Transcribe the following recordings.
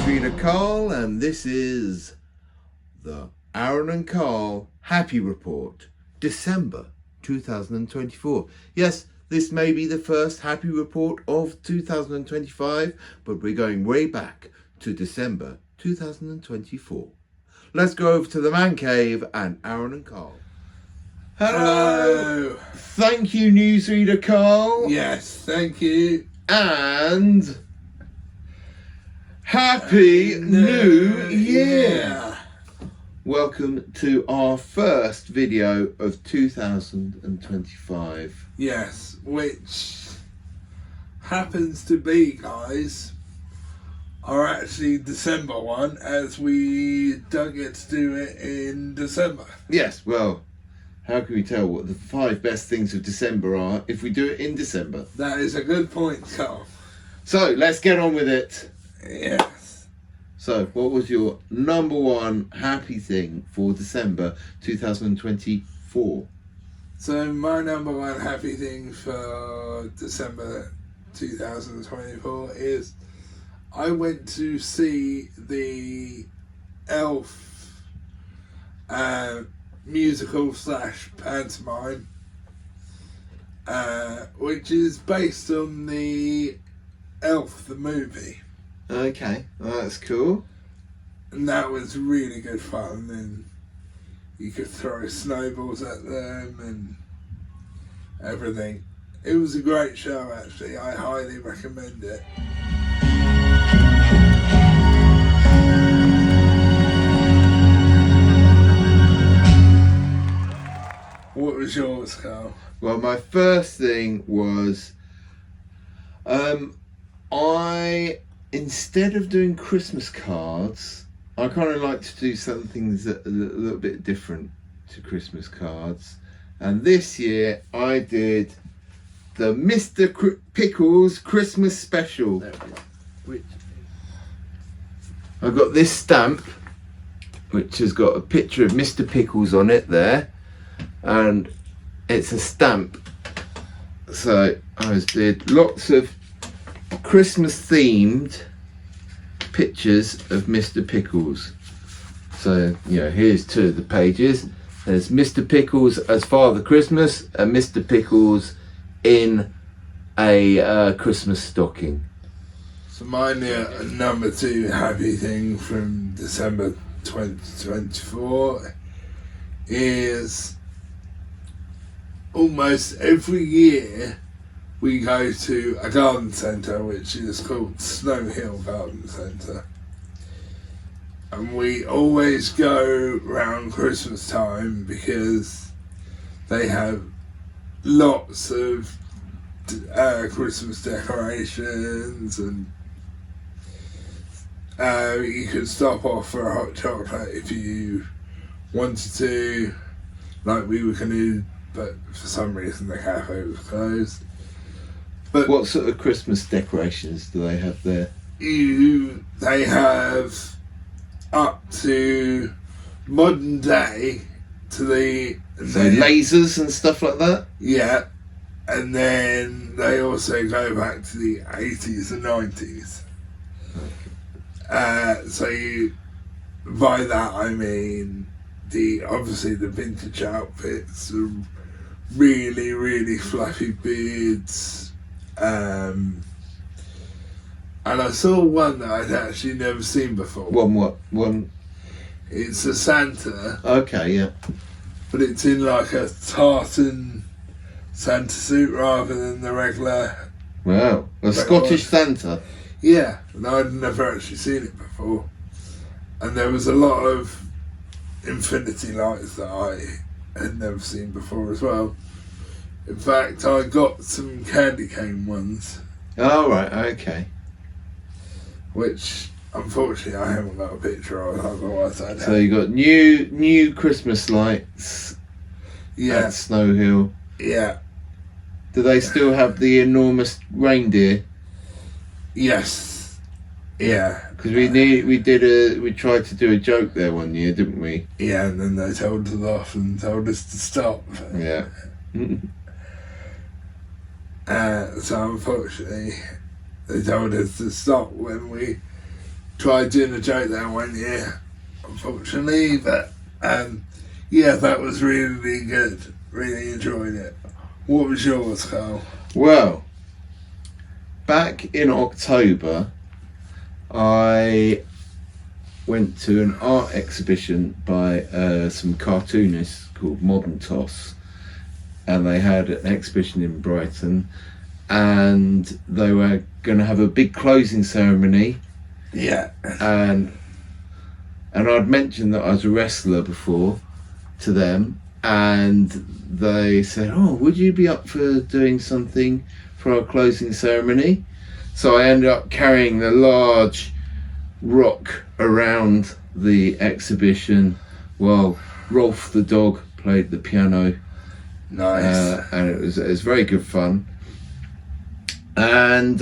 newsreader Carl, and this is the Arran and Carl Happy Report, December 2024. Yes, this may be the first happy report of 2025, but we're going way back to December 2024. Let's go over to the man cave and Arran and Carl. Hello. Thank you, newsreader Carl. Yes, thank you. And Happy New Year! Welcome to our first video of 2025. Yes, which happens to be, guys, are actually December one, as we don't get to do it in December. Yes, well, how can we tell what the 5 best things of December are if we do it in December? That is a good point, Carl. So, let's get on with it. Yes. So, what was your number one happy thing for December 2024? So, my number one happy thing for December 2024 is I went to see the Elf musical / pantomime, which is based on the Elf the movie. Okay, well, that's cool. And that was really good fun, and you could throw snowballs at them and everything. It was a great show, actually. I highly recommend it. What was yours, Carl? Well, my first thing was instead of doing Christmas cards, I kind of like to do something that a little bit different to Christmas cards. And this year I did the Mr. Pickles Christmas Special. I got this stamp, which has got a picture of Mr. Pickles on it there. And it's a stamp. So I did lots of Christmas themed pictures of Mr. Pickles. So, you know, here's 2 of the pages. There's Mr. Pickles as Father Christmas and Mr. Pickles in a Christmas stocking. So mine, number 2 happy thing from December 2024 is almost every year we go to a garden centre which is called Snow Hill Garden Centre, and we always go around Christmas time because they have lots of Christmas decorations, and you could stop off for a hot chocolate if you wanted to, like we were going to, but for some reason the cafe was closed. But what sort of Christmas decorations do they have there? They have up to modern day to the lasers and stuff like that? Yeah, and then they also go back to the 80s and 90s. So by that I mean obviously the vintage outfits, the really, really fluffy beards. And I saw one that I'd actually never seen before. One? It's a Santa. Okay, yeah. But it's in like a tartan Santa suit rather than the regular. Wow, a Scottish Santa. Yeah, and I'd never actually seen it before. And there was a lot of infinity lights that I had never seen before as well. In fact, I got some candy cane ones. Oh, right, okay. Which, unfortunately, I haven't got a picture of, otherwise I'd have. So you got new Christmas lights at Snow Hill. Yeah. Do they still have the enormous reindeer? Yes. Yeah. Because we tried to do a joke there one year, didn't we? Yeah, and then they told us off and told us to stop. Yeah. So unfortunately, they told us to stop when we tried doing a joke there one year, unfortunately, but yeah, that was really good. Really enjoyed it. What was yours, Carl? Well, back in October, I went to an art exhibition by some cartoonists called Modern Toss, and they had an exhibition in Brighton, and they were going to have a big closing ceremony. Yeah. And I'd mentioned that I was a wrestler before to them, and they said, "Oh, would you be up for doing something for our closing ceremony?" So I ended up carrying the large rock around the exhibition while Rolf the dog played the piano. Nice. And it was very good fun. And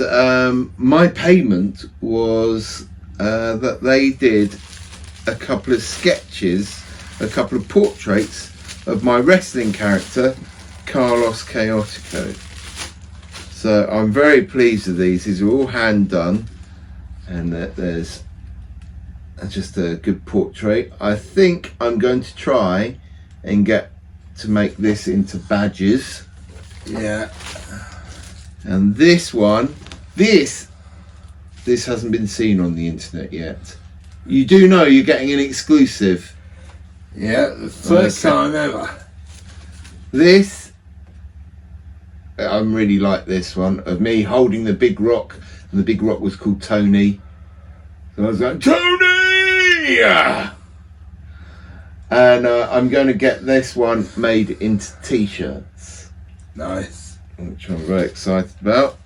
my payment was that they did a couple of sketches, a couple of portraits of my wrestling character, Carlos Chaotico. So I'm very pleased with these. These are all hand done, and there's just a good portrait. I think I'm going to try and get to make this into badges. Yeah. And this one, this hasn't been seen on the internet yet. You do know you're getting an exclusive. Yeah, the first time ever. This, I really like this one, of me holding the big rock, and the big rock was called Tony. So I was like, Tony! And I'm going to get this one made into t-shirts. Nice. Which I'm very excited about.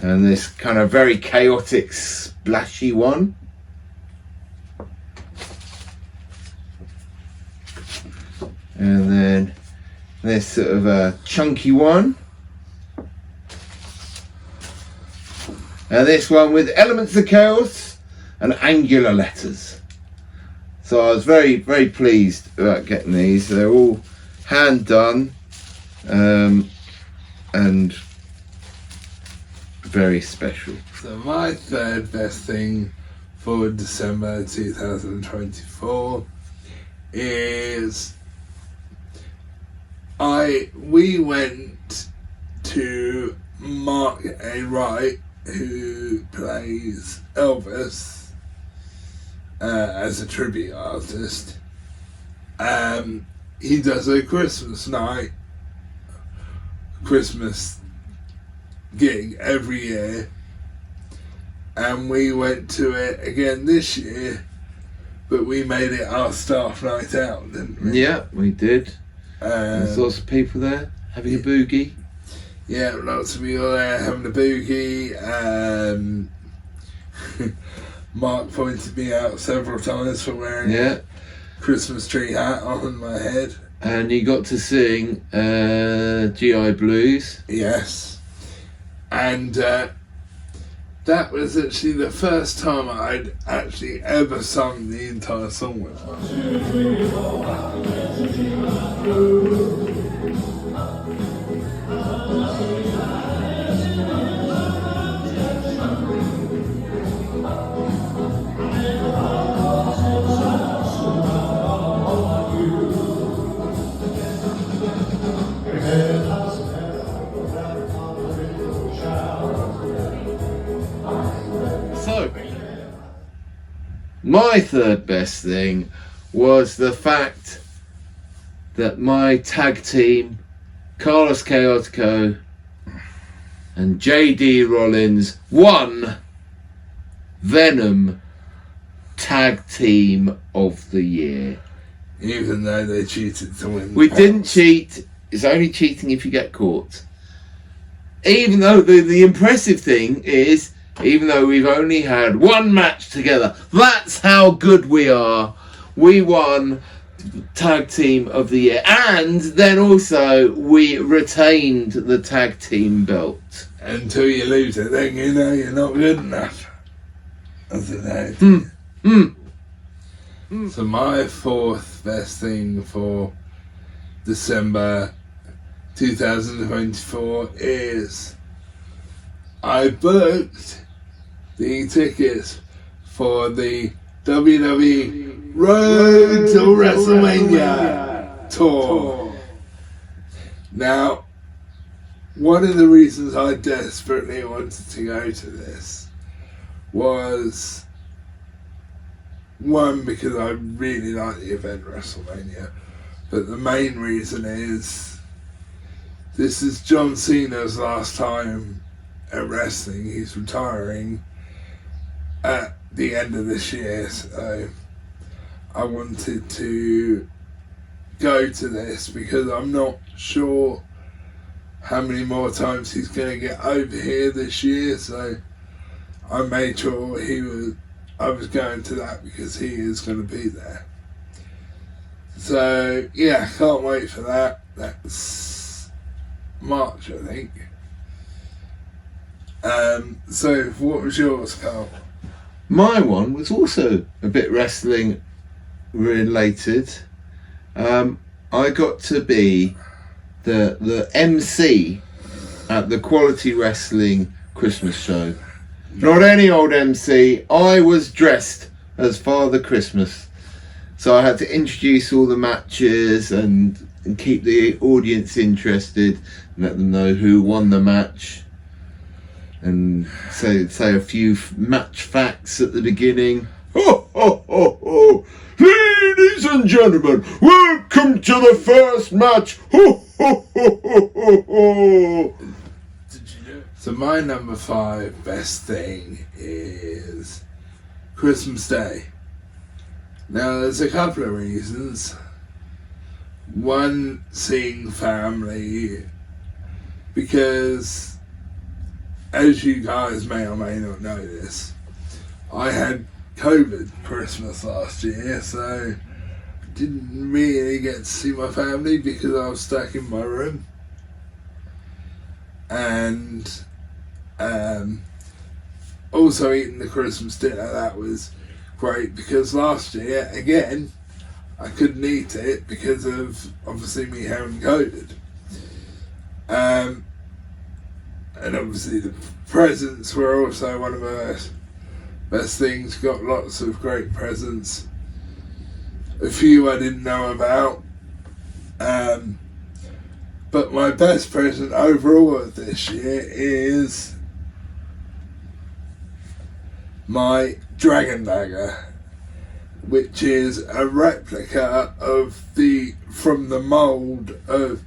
And this kind of very chaotic, splashy one. And then this sort of a chunky one. And this one with elements of chaos and angular letters. So I was very, very pleased about getting these. They're all hand done and very special. So my third best thing for December 2024 is we went to Mark A. Wright, who plays Elvis as a tribute artist. He does a Christmas gig every year, and we went to it again this year, but we made it our staff night out, didn't we? Yeah, we did. There's lots of people there having a boogie. Yeah, lots of people there having a boogie. Mark pointed me out several times for wearing a Christmas tree hat on my head. And you got to sing GI Blues. Yes. And that was actually the first time I'd actually ever sung the entire song with her. My third best thing was the fact that my tag team, Carlos Chaotico and JD Rollins, won Venom Tag Team of the Year. Even though they cheated to win. We didn't cheat. It's only cheating if you get caught. Even though the impressive thing is, even though we've only had one match together, that's how good we are. We won Tag Team of the Year, and then also we retained the Tag Team belt. Until you lose it, then you know you're not good enough. That's it. So my fourth best thing for December 2024 is I booked the tickets for the WWE Road to WrestleMania tour. Now, one of the reasons I desperately wanted to go to this was, one, because I really like the event WrestleMania, but the main reason is this is John Cena's last time at wrestling. He's retiring at the end of this year, so I wanted to go to this because I'm not sure how many more times he's going to get over here this year, so I made sure I was going to that because he is going to be there. So yeah, can't wait for that. That's March, I think. So what was yours, Carl? My one was also a bit wrestling related. I got to be the MC at the Quality Wrestling Christmas show. Not any old MC. I was dressed as Father Christmas, so I had to introduce all the matches and keep the audience interested and let them know who won the match, and say a few match facts at the beginning. Ho ho ho ho! Ladies and gentlemen, welcome to the first match. Ho ho ho ho ho ho! So my number 5 best thing is Christmas Day. Now there's a couple of reasons. One, seeing family, because as you guys may or may not know this, I had COVID Christmas last year, so didn't really get to see my family because I was stuck in my room. And also eating the Christmas dinner, that was great because last year, again, I couldn't eat it because of obviously me having COVID. And obviously the presents were also one of my best things. Got lots of great presents. A few I didn't know about. But my best present overall of this year is my Dragon Dagger, which is a replica from the mould of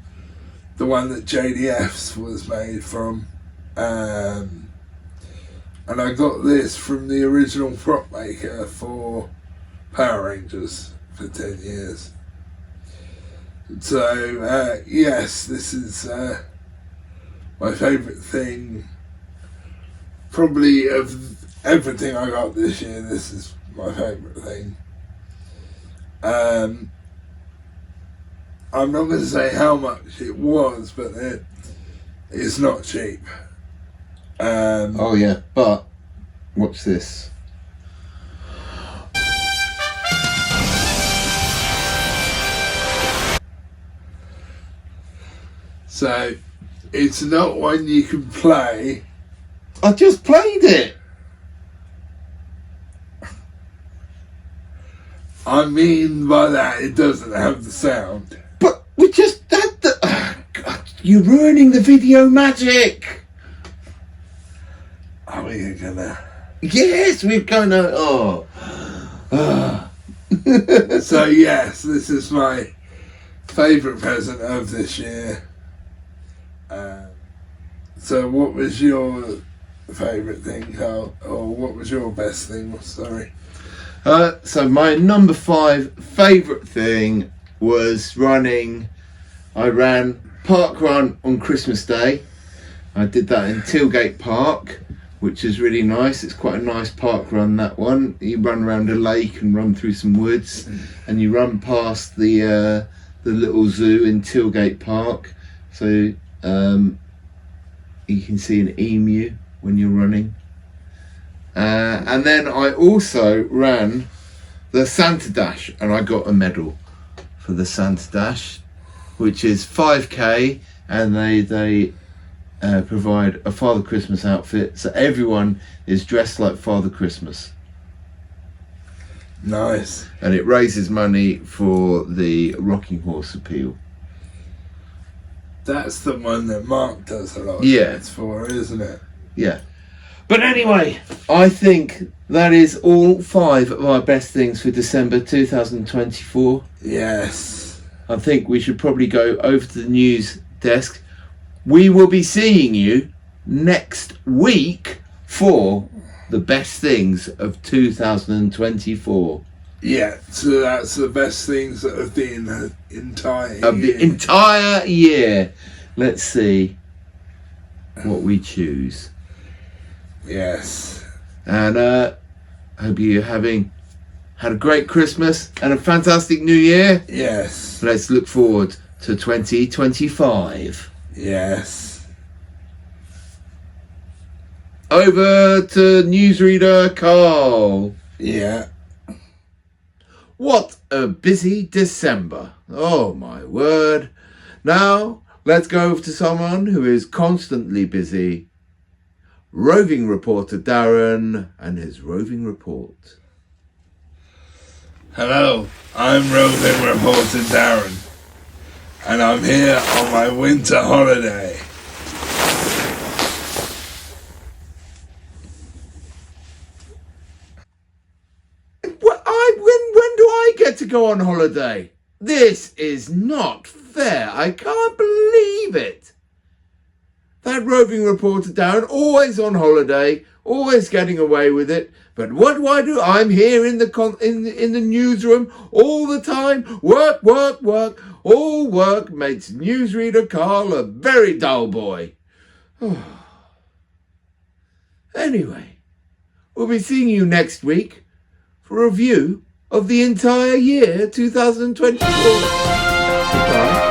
the one that JDF's was made from. And I got this from the original prop maker for Power Rangers for 10 years. So, yes, this is my favourite thing. Probably of everything I got this year, this is my favourite thing. I'm not going to say how much it was, but it's not cheap. Oh yeah, but watch this. So, it's not one you can play. I just played it. I mean by that, it doesn't have the sound. But we just had the... God, you're ruining the video magic. Are we gonna... Yes, we're gonna... Oh. So yes, this is my favourite present of this year. So what was your favourite thing, Carl? Or what was your best thing? Sorry. So my number 5 favourite thing was running. I ran Park Run on Christmas Day. I did that in Tilgate Park, which is really nice. It's quite a nice park run, that one. You run around a lake and run through some woods, and you run past the little zoo in Tilgate Park. So you can see an emu when you're running. And then I also ran the Santa Dash, and I got a medal for the Santa Dash, which is 5k, and they provide a Father Christmas outfit, so everyone is dressed like Father Christmas. Nice. And it raises money for the Rocking Horse Appeal. That's the one that Mark does a lot of Yeah. things for, isn't it? Yeah. But anyway, I think that is all 5 of our best things for December 2024. Yes. I think we should probably go over to the news desk. We will be seeing you next week for the best things of 2024. Yeah, so that's the best things that have been the entire Of year. the entire year. Let's see what we choose. Yes. And I hope you're having had a great Christmas and a fantastic New Year. Yes. Let's look forward to 2025. Yes. Over to newsreader Carl. Yeah. What a busy December. Oh my word. Now let's go over to someone who is constantly busy. Roving reporter Darren and his roving report. Hello, I'm roving reporter Darren, and I'm here on my winter holiday. When do I get to go on holiday? This is not fair. I can't believe it. That roving reporter Darren, always on holiday, always getting away with it. But what do? I'm here in the newsroom all the time. Work, work, work. All work makes newsreader Carl a very dull boy. Anyway, we'll be seeing you next week for a review of the entire year 2024. Goodbye.